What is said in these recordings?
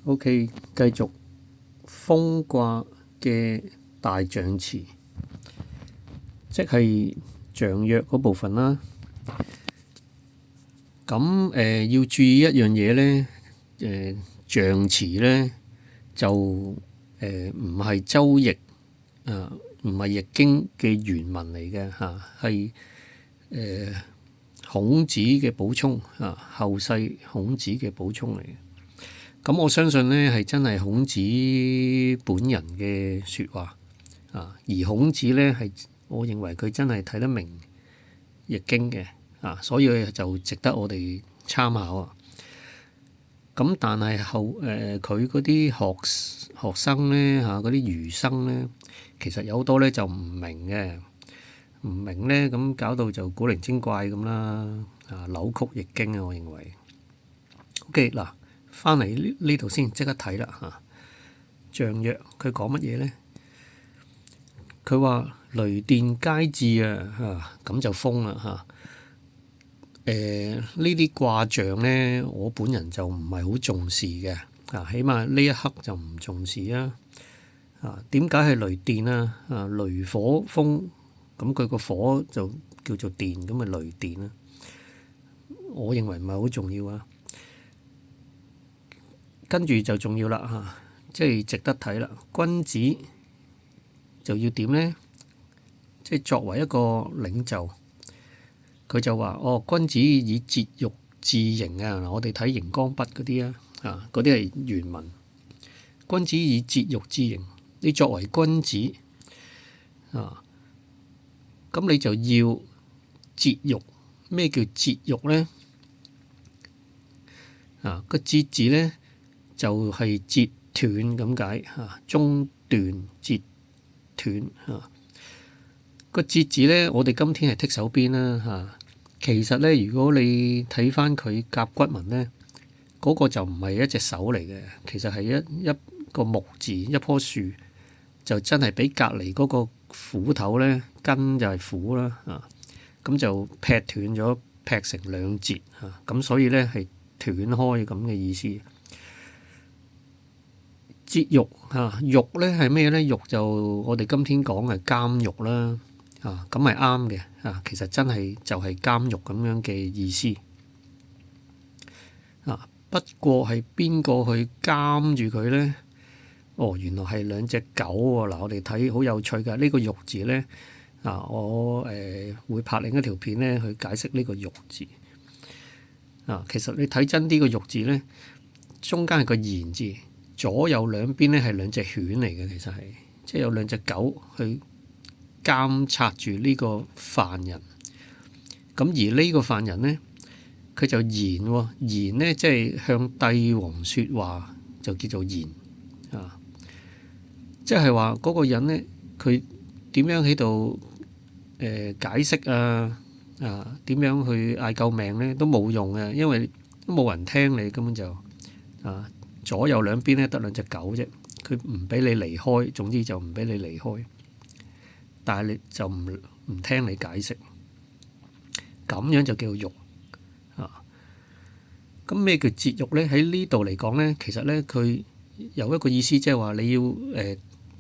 OK，繼續豐卦嘅大象辭，即係象約嗰部分啦。咁要注意一樣嘢呢，象辭呢就唔係周易唔係易經嘅原文嚟嘅嚇，係孔子嘅補充後世孔子嘅補充嚟嘅。咁我相信呢係真係孔子本人嘅説話而孔子呢係我認為佢真係睇得明易經嘅所以就值得我哋參考啊。咁但係佢嗰啲學生呢嗰啲儒生呢，其實有好多呢就唔明嘅，唔明呢咁搞到就古靈精怪咁啦扭曲易經啊，我認為。OK 嗱。翻嚟呢度先，即刻睇啦嚇。象約佢講乜嘢呢？佢話雷電皆至咁就風啦嚇。呢啲卦象呢，我本人就唔係好重視嘅起碼呢一刻就唔重視啊。點解係雷電啊？雷火風咁佢個火就叫做電，咁咪雷電啦。我認為唔係好重要啊。跟住就重要啦即係值得睇啦。君子就要點呢？即係作為一個領袖，佢就話：君子以節欲致盈啊！我哋睇熒光筆嗰啲嗰啲係原文。君子以節欲致盈，你作為君子咁你就要節欲。咩叫節欲呢？個節字呢？就係截斷咁解中斷截斷個節字呢，我哋今天係剔手邊啦其實呢，如果你睇翻佢甲骨文呢，嗰個就唔係一隻手嚟嘅，其實係一個木字，一棵樹就真係俾隔離嗰個斧頭呢，根就係斧啦咁就劈斷咗，劈成兩截咁所以呢，係斷開咁嘅意思。節欲欲咧係咩咧？欲就我哋今天講係監獄啦咁係啱嘅其實真係就係監獄咁樣嘅意思不過係邊個去監住佢咧？原來係兩隻狗喎。我哋睇好有趣㗎。呢個欲字咧我會拍另一條片咧去解釋呢個欲字其實你睇真啲個欲字咧，中間係個言字。左右兩邊咧係兩隻犬嚟嘅，其實係即係有兩隻狗去監察住呢個犯人。咁而呢個犯人呢，佢就言言呢，即係向帝王説話，就叫做言即係話嗰個人呢，佢點樣喺度解釋點樣去嗌救命呢？都冇用嘅，因為都冇人聽你，根本就左右兩邊咧得兩隻狗啫，佢唔俾你離開，總之就唔俾你離開，但係你就唔聽你解釋，咁樣就叫欲咁咩叫節欲呢？喺呢度嚟講呢，其實呢，佢有一個意思，即係話你要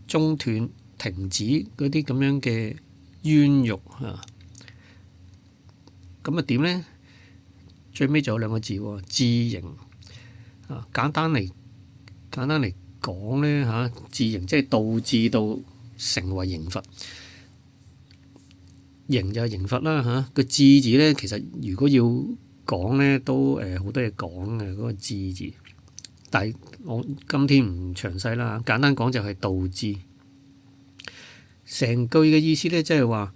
中斷、停止嗰啲咁樣嘅冤獄咁啊點呢？最尾仲有兩個字致盈簡單嚟講呢致盈即係導致到成為刑罰。刑就係刑罰啦個致字呢，其實如果要講呢，都好多嘢講嘅嗰個致字，但係我今天唔詳細啦。簡單講就係導致。成句嘅意思呢，即係話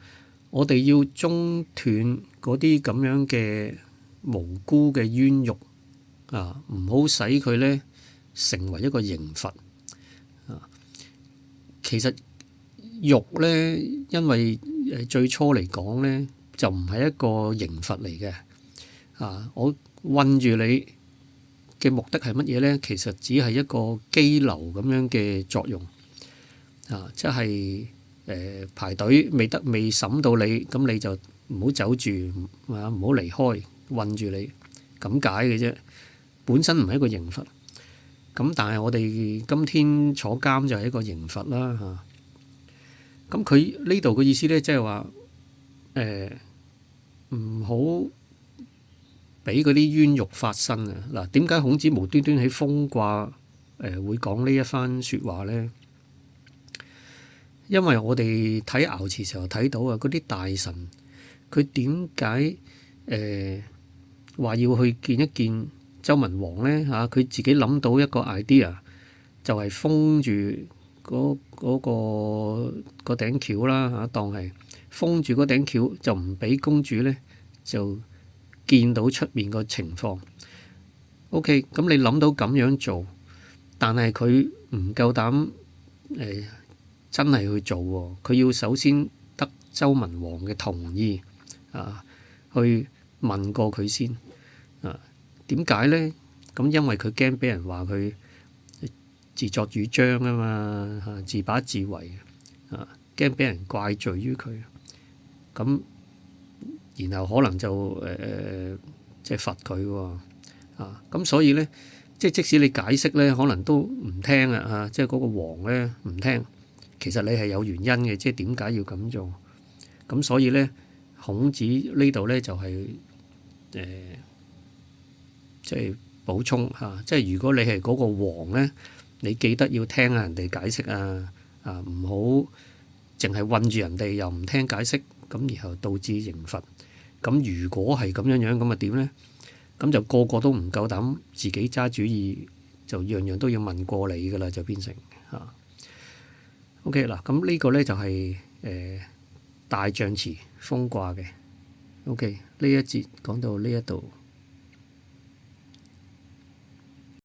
我哋要中斷嗰啲咁樣嘅無辜嘅冤獄唔好使佢呢成為一個刑罰其實欲呢，因為最初嚟講呢，就唔係一個刑罰嚟嘅我困住你嘅目的係乜嘢呢？其實只係一個羈留咁樣嘅作用即係排隊未審到你，咁你就唔好走住唔好離開，困住你咁解嘅啫。本身唔係一個刑罰。咁但係我哋今天坐監就係一個刑罰啦嚇。咁佢呢度嘅意思咧，即係話唔好俾嗰啲冤獄發生啊！嗱，點解孔子無端端喺風卦會講呢一番説話咧？因為我哋睇爻辭時候睇到啊，嗰啲大臣佢點解話要去見一見周文王咧嚇？佢自己諗到一個 idea，就係封住嗰頂轎啦嚇，當係封住嗰頂轎，就唔俾公主咧就見到出面個情況。OK，咁你諗到咁樣做，但係佢唔夠膽真係去做喎。佢要首先得周文王嘅同意啊，去問過佢先啊。點解咧？咁因為佢驚俾人話佢自作主張啊嘛，自把自為啊，驚俾人怪罪於佢。咁然後可能就即係罰佢喎啊。咁所以咧，即使你解釋咧，可能都唔聽啊。即係嗰個王咧唔聽。其實你係有原因嘅，即係點解要咁做？咁所以咧，孔子呢度咧就係即係補充嚇，即係如果你係嗰個王咧，你記得要聽下人哋解釋啊，唔好淨係韞住人哋又唔聽解釋，咁然後導致刑罰。咁如果係咁樣咁啊點咧？咁就個個都唔夠膽自己揸主意，就樣樣都要問過你噶啦，就變成嚇。OK 嗱，咁呢個咧就係大象辭豐卦嘅。OK，呢一節講到呢一度。